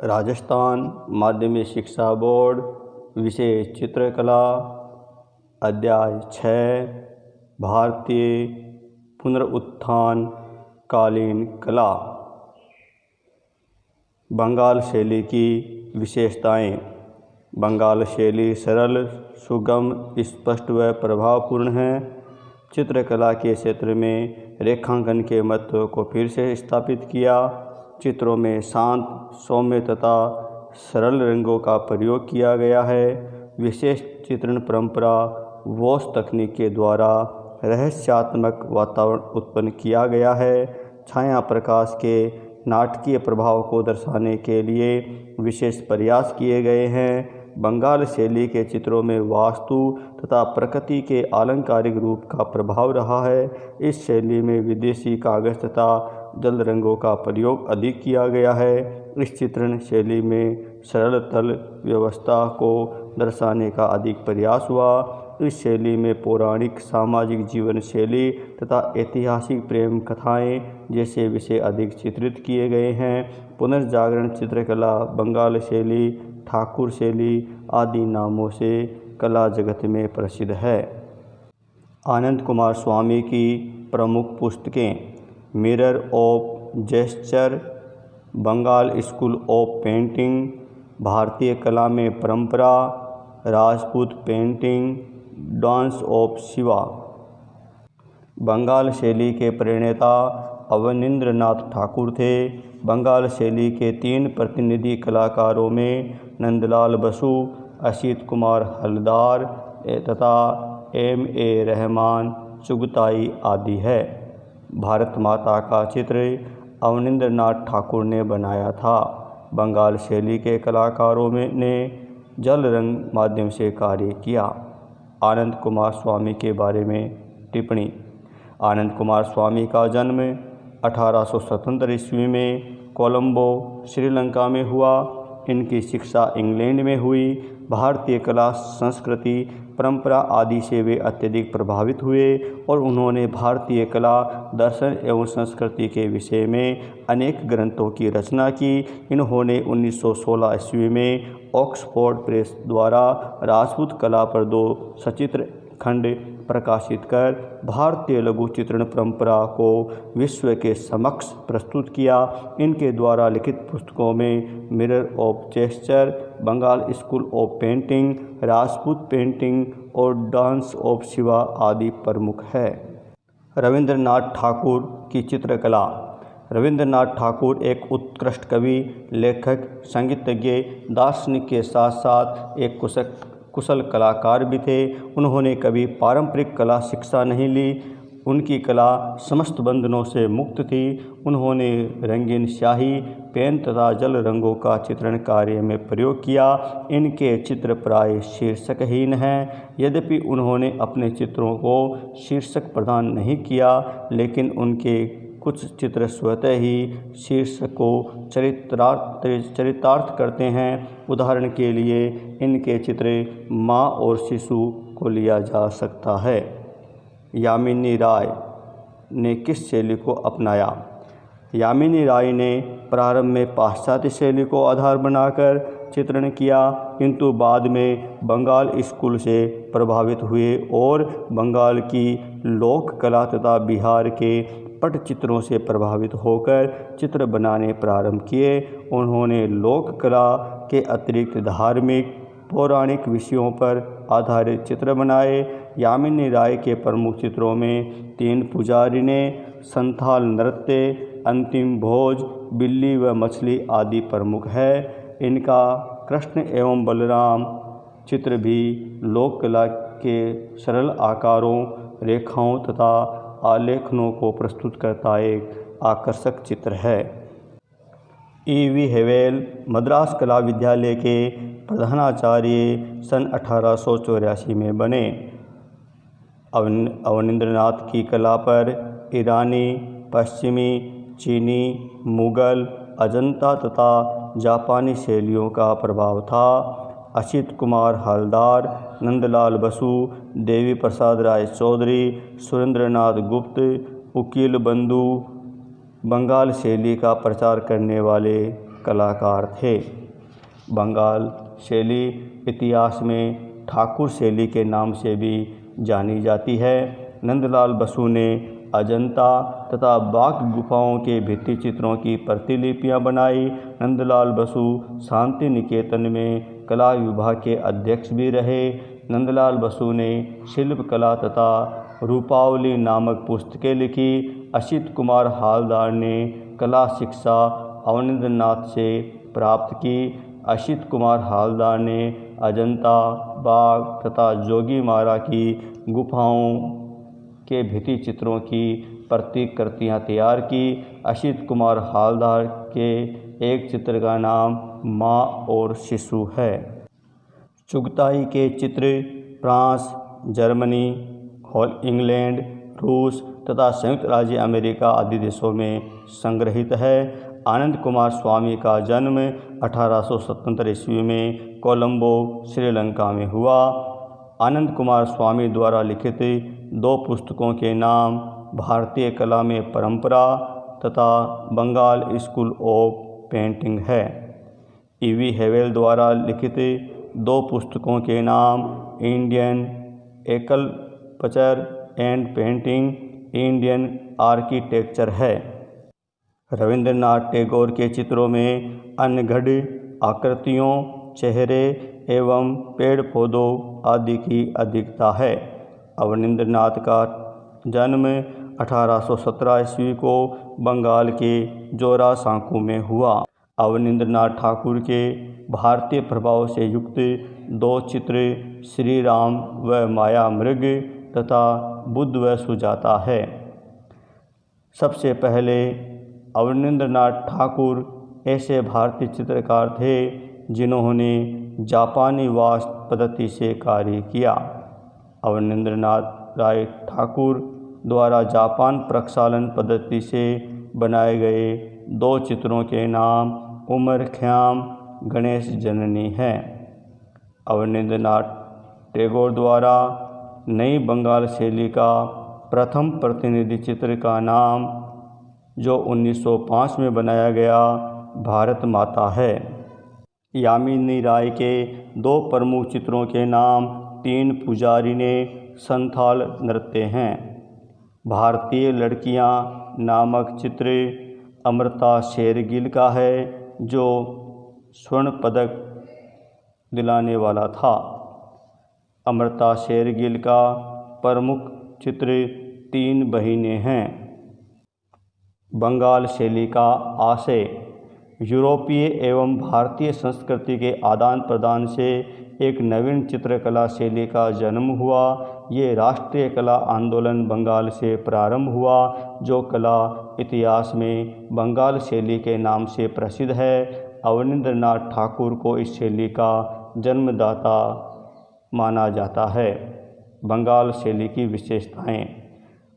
राजस्थान माध्यमिक शिक्षा बोर्ड, विषय चित्रकला, अध्याय 6, भारतीय पुनरुत्थान कालीन कला। बंगाल शैली की विशेषताएं। बंगाल शैली सरल, सुगम, स्पष्ट व प्रभावपूर्ण है। चित्रकला के क्षेत्र में रेखांकन के महत्व को फिर से स्थापित किया। चित्रों में शांत, सौम्य तथा सरल रंगों का प्रयोग किया गया है। विशेष चित्रण परंपरा वोस तकनीक के द्वारा रहस्यात्मक वातावरण उत्पन्न किया गया है। छाया प्रकाश के नाटकीय प्रभाव को दर्शाने के लिए विशेष प्रयास किए गए हैं। बंगाल शैली के चित्रों में वास्तु तथा प्रकृति के अलंकारिक रूप का प्रभाव रहा है। इस शैली में विदेशी कागज तथा जल रंगों का प्रयोग अधिक किया गया है। इस चित्रण शैली में सरल तल व्यवस्था को दर्शाने का अधिक प्रयास हुआ। इस शैली में पौराणिक, सामाजिक जीवन शैली तथा ऐतिहासिक प्रेम कथाएं जैसे विषय अधिक चित्रित किए गए हैं। पुनर्जागरण चित्रकला बंगाल शैली, ठाकुर शैली आदि नामों से कला जगत में प्रसिद्ध है। आनंद कुमार स्वामी की प्रमुख पुस्तकें: mirror of gesture, Bengal school of painting, भारतीय कला में परंपरा, Rajput painting, dance of Shiva. Bengal शैली के प्रणेता अवनींद्रनाथ ठाकुर थे। बंगाल शैली के 3 प्रतिनिधि कलाकारों में नंदलाल बसु, असित कुमार हलदार तथा M.A. रहमान चुगताई आदि है। भारत माता का चित्र अवनींद्रनाथ ठाकुर ने बनाया था। बंगाल शैली के कलाकारों ने जल रंग माध्यम से कार्य किया। आनंद कुमार स्वामी के बारे में टिप्पणी। आनंद कुमार स्वामी का जन्म 1877 ईस्वी में कोलंबो, श्रीलंका में हुआ। इनकी शिक्षा इंग्लैंड में हुई। भारतीय कला, संस्कृति, परंपरा आदि से वे अत्यधिक प्रभावित हुए और उन्होंने भारतीय कला, दर्शन एवं संस्कृति के विषय में अनेक ग्रंथों की रचना की। इन्होंने 1916 ईस्वी में ऑक्सफोर्ड प्रेस द्वारा राजपूत कला पर 2 सचित्र खंड प्रकाशित कर भारतीय लघु चित्रण परंपरा को विश्व के समक्ष प्रस्तुत किया। इनके द्वारा लिखित पुस्तकों में mirror of gesture, Bengal school of painting, Rajput painting और डांस ऑफ शिवा आदि प्रमुख है। रविंद्रनाथ ठाकुर की चित्रकला। रविंद्रनाथ ठाकुर एक उत्कृष्ट कवि, लेखक, संगीतज्ञ, दार्शनिक के साथ साथ एक कुशल कलाकार भी थे। उन्होंने कभी पारंपरिक कला शिक्षा नहीं ली। उनकी कला समस्त बंधनों से मुक्त थी। उन्होंने रंगीन स्याही, पेन तथा जल रंगों का चित्रण कार्य में प्रयोग किया। इनके चित्र प्राय शीर्षकहीन हैं। यद्यपि उन्होंने अपने चित्रों को शीर्षक प्रदान नहीं किया, लेकिन उनके कुछ चित्र स्वतः ही शीर्षक को चरितार्थ करते हैं। उदाहरण के लिए इनके चित्र माँ और शिशु को लिया जा सकता है। यामिनी राय ने किस शैली को अपनाया? यामिनी राय ने प्रारंभ में पाश्चात्य शैली को आधार बनाकर चित्रण किया, किंतु बाद में बंगाल स्कूल से प्रभावित हुए और बंगाल की लोक कला तथा बिहार के पटचित्रों से प्रभावित होकर चित्र बनाने प्रारंभ किए। उन्होंने लोक कला के अतिरिक्त धार्मिक, पौराणिक विषयों पर आधारित चित्र बनाए। यामिनी राय के प्रमुख चित्रों में 3 पुजारिने, संथाल नृत्य, अंतिम भोज, बिल्ली व मछली आदि प्रमुख है। इनका कृष्ण एवं बलराम चित्र भी लोक कला के सरल आकारों, रेखाओं तथा आलेखनों को प्रस्तुत करता एक आकर्षक चित्र है। E.V. हेवेल मद्रास कला विद्यालय के प्रधानाचार्य सन 1884 में बने। अवनींद्रनाथ की कला पर ईरानी, पश्चिमी, चीनी, मुगल, अजंता तथा जापानी शैलियों का प्रभाव था। असित कुमार हलदार, नंदलाल बसु, देवी प्रसाद राय चौधरी, सुरेंद्रनाथ गुप्त, उकील बंधु बंगाल शैली का प्रचार करने वाले कलाकार थे। बंगाल शैली इतिहास में ठाकुर शैली के नाम से भी जानी जाती है। नंदलाल बसु ने अजंता तथा बाघ गुफाओं के भित्ति चित्रों की प्रतिलिपियां बनाई। नंदलाल बसु शांति निकेतन में कला विभाग के अध्यक्ष भी रहे। नंदलाल बसु ने शिल्प कला तथा रूपावली नामक पुस्तकें लिखी। असित कुमार हालदार ने कला शिक्षा अवनींद्र नाथ से प्राप्त की। असित कुमार हालदार ने अजंता, बाघ तथा जोगीमारा की गुफाओं के भित्ति चित्रों की प्रतिकृतियां तैयार की। असित कुमार हालदार के एक चित्र का नाम माँ और शिशु है। चुगताई के चित्र फ्रांस, जर्मनी, इंग्लैंड, रूस तथा संयुक्त राज्य अमेरिका आदि देशों में संग्रहित है। आनंद कुमार स्वामी का जन्म 1877 ईस्वी में कोलंबो, श्रीलंका में हुआ। आनंद कुमार स्वामी द्वारा लिखित 2 पुस्तकों के नाम भारतीय कला में परंपरा तथा बंगाल स्कूल ऑफ पेंटिंग है। E.V. हेवेल द्वारा लिखित 2 पुस्तकों के नाम Indian sculpture and painting, Indian architecture है। रविंद्रनाथ टैगोर के चित्रों में अनगढ़ आकृतियों, चेहरे एवं पेड़ पौधों आदि की अधिकता है। अवनींद्रनाथ का जन्म 1817 ईस्वी को बंगाल के जोरासांको में हुआ। अवनींद्रनाथ ठाकुर के भारतीय प्रभाव से युक्त 2 चित्र श्री राम व माया मृग तथा बुद्ध व सुजाता है। सबसे पहले अवनींद्रनाथ ठाकुर ऐसे भारतीय चित्रकार थे जिन्होंने जापानी वास्तु पद्धति से कार्य किया। अवनींद्रनाथ राय ठाकुर द्वारा जापान प्रक्षालन पद्धति से बनाए गए 2 चित्रों के नाम उमर ख़याम, गणेश जननी हैं। अवनींद्रनाथ टैगोर द्वारा नई बंगाल शैली का प्रथम प्रतिनिधि चित्र का नाम, जो 1905 में बनाया गया, भारत माता है। यामिनी राय के 2 प्रमुख चित्रों के नाम 3 पुजारी ने संथाल नृत्य हैं। भारतीय लड़कियां नामक चित्र अमृता शेरगिल का है, जो स्वर्ण पदक दिलाने वाला था। अमृता शेरगिल का प्रमुख चित्र 3 बहिनें हैं। बंगाल शैली का आशय यूरोपीय एवं भारतीय संस्कृति के आदान प्रदान से एक नवीन चित्रकला शैली का जन्म हुआ। ये राष्ट्रीय कला आंदोलन बंगाल से प्रारंभ हुआ, जो कला इतिहास में बंगाल शैली के नाम से प्रसिद्ध है। अवनींद्रनाथ ठाकुर को इस शैली का जन्मदाता माना जाता है। बंगाल शैली की विशेषताएं: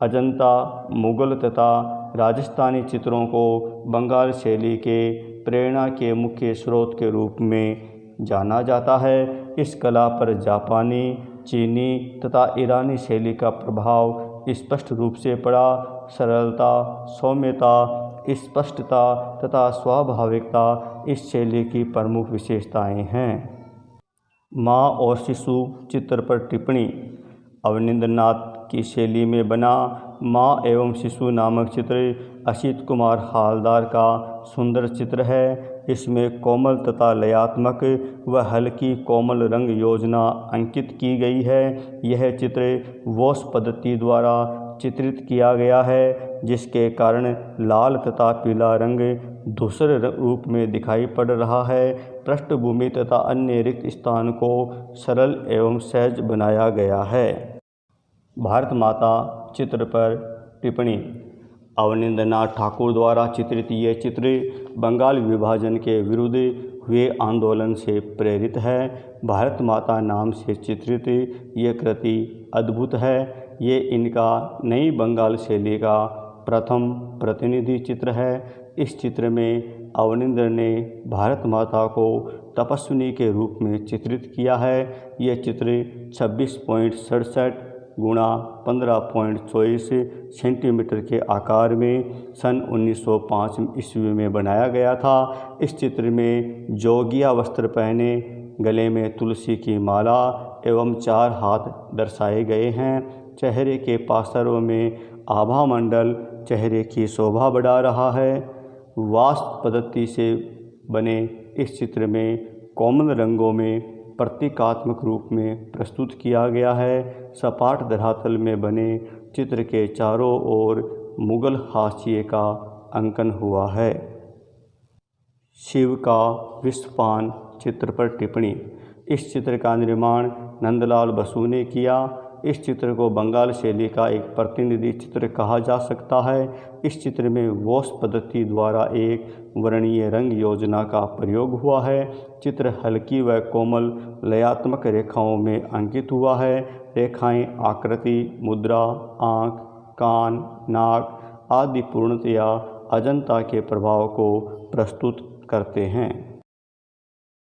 अजंता, मुगल तथा राजस्थानी चित्रों को बंगाल शैली के प्रेरणा के मुख्य स्रोत के रूप में जाना जाता है। इस कला पर जापानी, चीनी तथा ईरानी शैली का प्रभाव स्पष्ट रूप से पड़ा। सरलता, सौम्यता, स्पष्टता तथा स्वाभाविकता इस शैली की प्रमुख विशेषताएं हैं। माँ और शिशु चित्र पर टिप्पणी: अवनींद्रनाथ की शैली में बना माँ एवं शिशु नामक चित्र असित कुमार हालदार का सुंदर चित्र है। इसमें कोमल तथा लयात्मक व हल्की कोमल रंग योजना अंकित की गई है। यह चित्र वोस पद्धति द्वारा चित्रित किया गया है, जिसके कारण लाल तथा पीला रंग धूसर रूप में दिखाई पड़ रहा है। पृष्ठभूमि तथा अन्य रिक्त स्थान को सरल एवं सहज बनाया गया है। भारत माता चित्र पर टिप्पणी: अवनींद्रनाथ ठाकुर द्वारा चित्रित ये चित्र बंगाल विभाजन के विरुद्ध हुए आंदोलन से प्रेरित है। भारत माता नाम से चित्रित ये कृति अद्भुत है। ये इनका नई बंगाल शैली का प्रथम प्रतिनिधि चित्र है। इस चित्र में अवनींद्र ने भारत माता को तपस्विनी के रूप में चित्रित किया है। यह चित्र 26.67 गुणा 15.24 सेंटीमीटर के आकार में सन 1905 ईस्वी में बनाया गया था। इस चित्र में जोगिया वस्त्र पहने, गले में तुलसी की माला एवं 4 हाथ दर्शाए गए हैं। चेहरे के पार्श्व में आभा मंडल चेहरे की शोभा बढ़ा रहा है। वास्तु पद्धति से बने इस चित्र में कोमल रंगों में प्रतीकात्मक रूप में प्रस्तुत किया गया है। सपाट धरातल में बने चित्र के चारों ओर मुगल हाशिए का अंकन हुआ है। शिव का विषपान चित्र पर टिप्पणी। इस चित्र का निर्माण नंदलाल बसु ने किया। इस चित्र को बंगाल शैली का एक प्रतिनिधि चित्र कहा जा सकता है। इस चित्र में वास्तु पद्धति द्वारा एक वर्णीय रंग योजना का प्रयोग हुआ है। चित्र हल्की व कोमल लयात्मक रेखाओं में अंकित हुआ है। रेखाएं आकृति, मुद्रा, आँख, कान, नाक आदि पूर्णतया अजंता के प्रभाव को प्रस्तुत करते हैं।